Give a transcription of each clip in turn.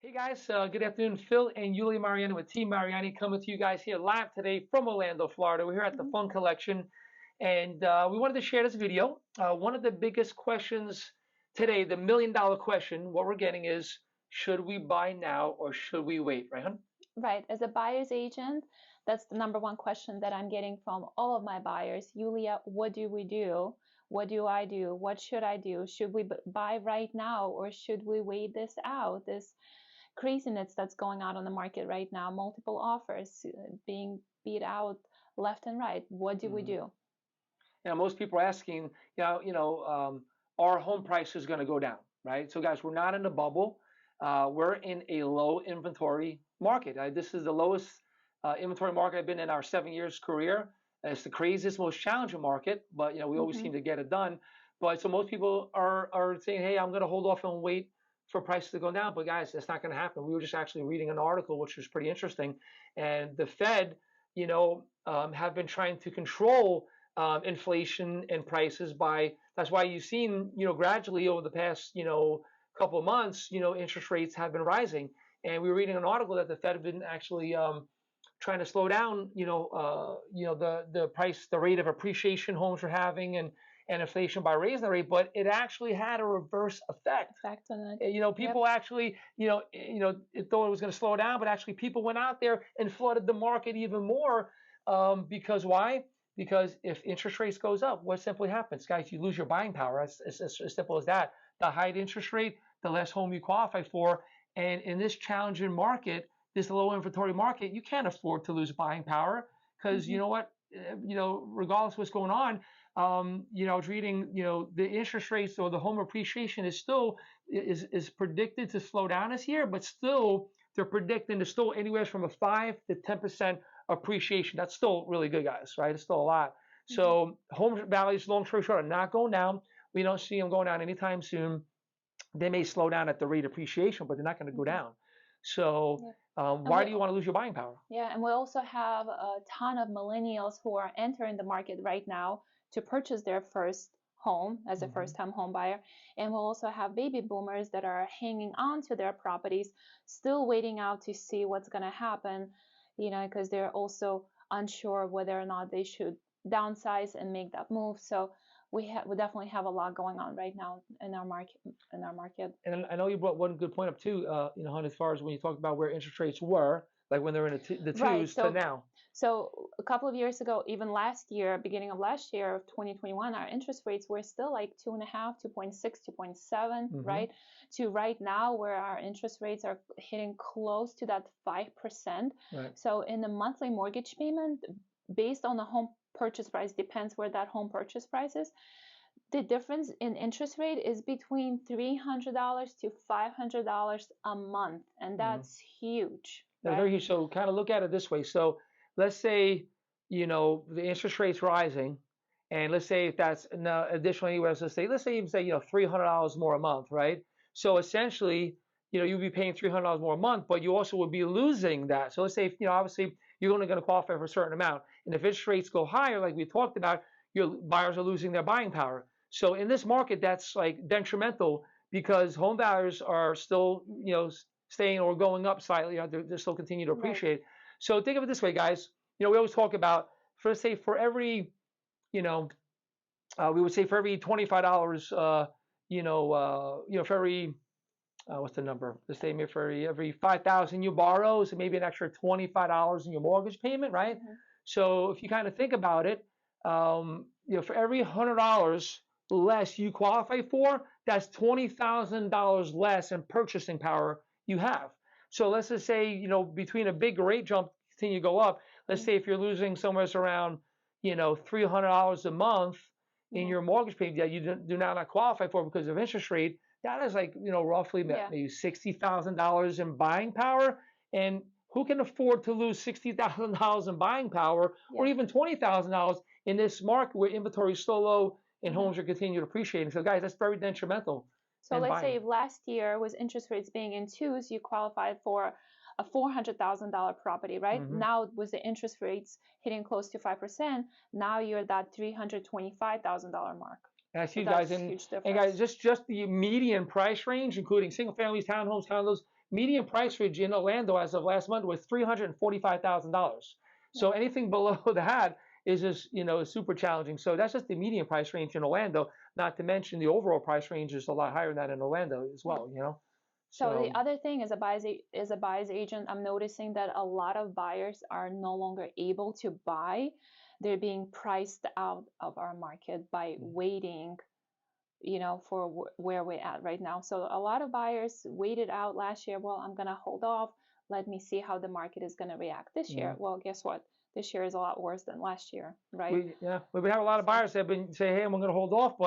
Hey guys, good afternoon. Phil and Yulia Mariani with Team Mariani coming to you guys here live today from Orlando, Florida. We're here at the Mhm. Fun Collection, and we wanted to share this video. One of the biggest questions today, the $1 million question, what we're getting is, should we buy now or should we wait, right, hon? Right. As a buyer's agent, that's the number one question that I'm getting from all of my buyers. Yulia, what do we do? What do I do? What should I do? Should we buy right now or should we wait this out? This craziness that's going on the market right now, multiple offers being beat out left and right. What do we Mhm. do? Most people are asking, are home prices going to go down, right? So, guys, we're not in a bubble. We're in a low inventory market. This is the lowest inventory market I've been in our 7 years career. It's the craziest, most challenging market, but we always Hmm. seem to get it done. But so most people are saying, hey, I'm going to hold off and wait for prices to go down. But guys, that's not going to happen. We were just actually reading an article which was pretty interesting, and the Fed, have been trying to control inflation and prices by. That's why you've seen gradually over the past couple of months interest rates have been rising, and we were reading an article that the Fed have been actually trying to slow down the rate of appreciation homes are having, and inflation by raising the rate, but it actually had a reverse effect. Effect on it. Yep. People actually, it thought it was going to slow down, but actually people went out there and flooded the market even more. Because why? Because if interest rates goes up, what simply happens, guys? You lose your buying power. It's as simple as that. The higher interest rate, the less home you qualify for. And in this challenging market, this low inventory market, you can't afford to lose buying power because you Hmm. know what? Regardless of what's going on, I was reading, the interest rates or the home appreciation is still is predicted to slow down this year, but still they're predicting to still anywhere from a 5 to 10% appreciation. That's still really good, guys, right? It's still a lot. Hmm. So home values, long story short, are not going down. We don't see them going down anytime soon. They may slow down at the rate of appreciation, but they're not going to go Hmm. down. So Yeah. And why do you want to lose your buying power? yeah, and we also have a ton of millennials who are entering the market right now to purchase their first home as a Hmm. first-time home buyer. And we'll also have baby boomers that are hanging on to their properties, still waiting out to see what's going to happen, because they're also unsure whether or not they should downsize and make that move. So we definitely have a lot going on right now in our market. And I know you brought one good point up too, Hunt, as far as when you talked about where interest rates were, like when they're in the Right. twos to now. So a couple of years ago, even last year, beginning of last year of 2021, our interest rates were still like 2.5, 2.6, 2.7, Hmm. right? To right now, where our interest rates are hitting close to that 5%. Right. So in the monthly mortgage payment, based on the home purchase price, depends where that home purchase price is. The difference in interest rate is between $300 to $500 a month, and Hmm. that's huge, That's right? very huge. So kind of look at it this way. So let's say, the interest rate's rising, and let's say if that's now additionally, let's say even say, $300 more a month, right? So essentially, you'd be paying $300 more a month, but you also would be losing that. So let's say, obviously you're only going to qualify for a certain amount. And if interest rates go higher, like we talked about, your buyers are losing their buying power. So in this market, that's like detrimental because home values are still, staying or going up slightly. They're still continue to Right. appreciate. So think of it this way, guys. We always talk about, for say, for every, you know, we would say for every $25, for every, what's the number? Let's say maybe for every 5,000 you borrow, so maybe an extra $25 in your mortgage payment, right? Mhm. So if you kind of think about it, for every $100 less you qualify for, that's $20,000 less in purchasing power you have. So let's just say, between a big rate jump continue to go up, let's say if you're losing somewhere around, $300 a month in Mhm. your mortgage payment that you do not qualify for because of interest rate, that is like, roughly Yeah. maybe $60,000 in buying power. And who can afford to lose $60,000 in buying power or Yeah. even $20,000 in this market where inventory is so low and Mhm. homes are continuing to appreciate? So guys, that's very detrimental So in let's buying. say if last year with interest rates being in twos, you qualified for a $400,000 property, right? Hmm. Now with the interest rates hitting close to 5%, now you're at that $325,000 mark. That's So huge, guys. that's And huge guys, difference. just the median price range, including single families, townhomes, condos, median price range in Orlando as of last month was $345,000. So anything below that is just, super challenging. So that's just the median price range in Orlando, not to mention the overall price range is a lot higher than that in Orlando as well. So So the other thing as a buyer's agent, I'm noticing that a lot of buyers are no longer able to buy. They're being priced out of our market by waiting, for where we're at right now. So a lot of buyers waited out last year. Well, I'm gonna hold off. Let me see how the market is gonna react this year. Well, guess what? This year is a lot worse than last year, right? we have a lot of buyers that have been saying, hey, I'm going to hold off,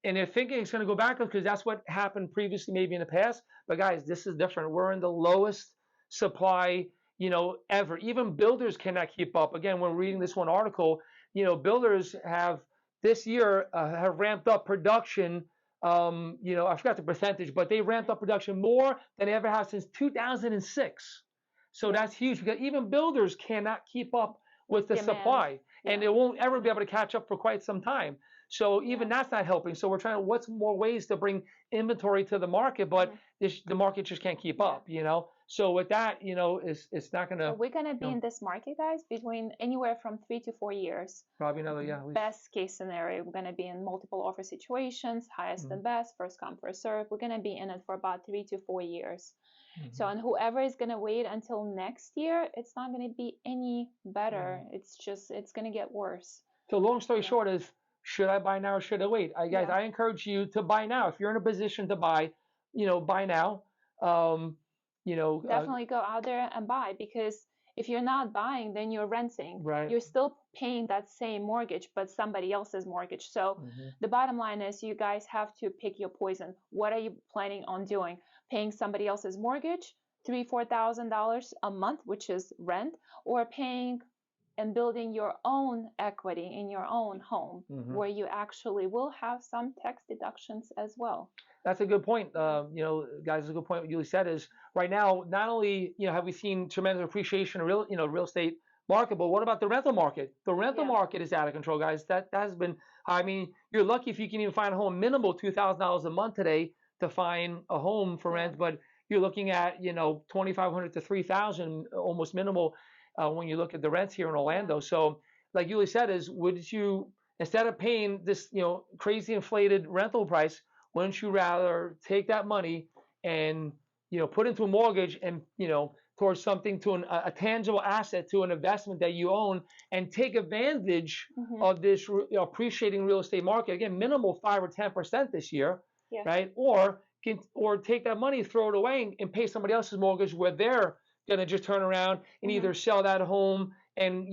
and they're thinking it's going to go back because that's what happened previously, maybe in the past. But guys, this is different. We're in the lowest supply, ever. Even builders cannot keep up. Again, when reading this one article, builders have this year have ramped up production. I forgot the percentage, but they ramped up production more than they ever have since 2006. So that's huge because even builders cannot keep up with the supply, and they won't ever be able to catch up for quite some time. So even that's not helping. So we're trying what's more ways to bring inventory to the market, but the market just can't keep up, So with that, it's not going to. We're going to be in this market, guys, between anywhere from 3 to 4 years. Probably another, Best case scenario, we're going to be in multiple offer situations, highest and best, first come, first serve. We're going to be in it for about 3 to 4 years. So, and whoever is going to wait until next year, it's not going to be any better. It's going to get worse. So long story short is, should I buy now or should I wait? Guys, I encourage you to buy now. If you're in a position to buy, buy now. Definitely go out there and buy, because if you're not buying, then you're renting. Right. You're still paying that same mortgage, but somebody else's mortgage. So the bottom line is you guys have to pick your poison. What are you planning on doing? Paying somebody else's mortgage, $3,000-$4,000 a month, which is rent, or paying and building your own equity in your own home, where you actually will have some tax deductions as well. That's a good point. Guys, a good point. What Julie said is right now, not only have we seen tremendous appreciation in real estate market, but what about the rental market? The rental market is out of control, guys. That has been. I mean, you're lucky if you can even find a home minimal $2,000 a month today to find a home for rent, but you're looking at $2,500 to $3,000 almost minimal when you look at the rents here in Orlando. So, like Julie said, would you, instead of paying this crazy inflated rental price, wouldn't you rather take that money and put into a mortgage and towards something, to a tangible asset, to an investment that you own, and take advantage of this appreciating real estate market? Again, minimal 5 or 10% this year, right? Or take that money, throw it away, and pay somebody else's mortgage, where they're going to just turn around and either sell that home and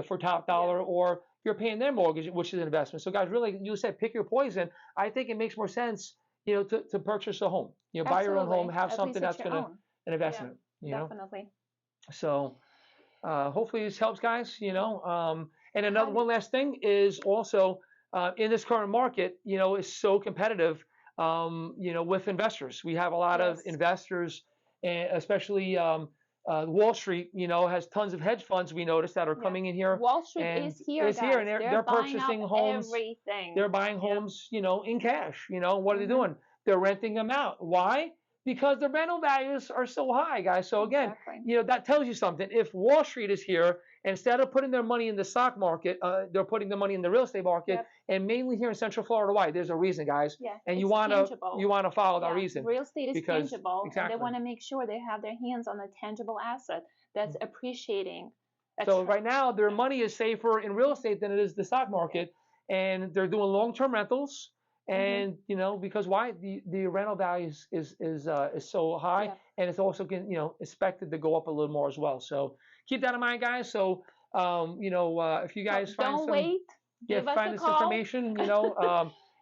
for top dollar, or you're paying their mortgage, which is an investment. So guys, really, you said pick your poison. I think it makes more sense, to purchase a home. Buy your own home, have something that's going to an investment. Definitely. So hopefully this helps, guys. And another one last thing is also in this current market, is so competitive. With investors, we have a lot of investors, especially Wall Street, has tons of hedge funds, we noticed, that are coming in here. Wall Street is here, guys. And they're purchasing homes. Everything. They're buying homes, in cash. What are they doing? They're renting them out. Why? Because the rental values are so high, guys. So again, that tells you something. If Wall Street is here, instead of putting their money in the stock market, they're putting their money in the real estate market, and mainly here in Central Florida. Why? There's a reason, guys. And you want to follow that reason. Real estate is tangible, and they want to make sure they have their hands on a tangible asset that's appreciating. So right now, their money is safer in real estate than it is the stock market, and they're doing long-term rentals. And because why? The rental value is so high, and it's also expected to go up a little more as well. So keep that in mind, guys. So if you guys find this information,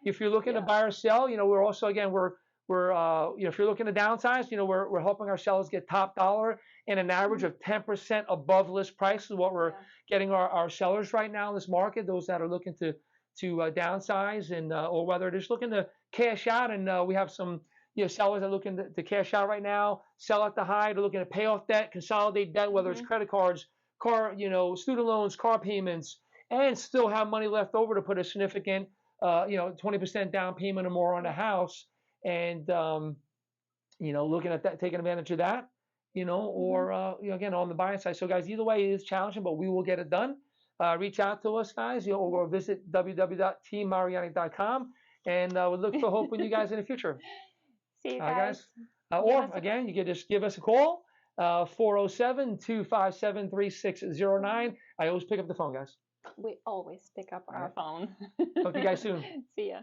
if you're looking to buy or sell, we're also, again, we're if you're looking to downsize, we're helping our sellers get top dollar, and an average of 10% above list price is what we're getting our sellers right now in this market. Those that are looking to downsize, and or whether they're just looking to cash out, and we have some sellers that are looking to cash out right now, sell at the high. They're looking to pay off debt, consolidate debt, whether it's credit cards, student loans, car payments, and still have money left over to put a significant 20% down payment or more on a house, and looking at that, taking advantage of that, or again on the buying side. So guys, either way it is challenging, but we will get it done. Reach out to us, guys, or visit www.teammariani.com, and we look for hoping you guys in the future. See you Guys. guys. Or again, you can just give us a call, 407-257-3609. I always pick up the phone, guys. We always pick up our phone. Talk to you guys soon. See ya.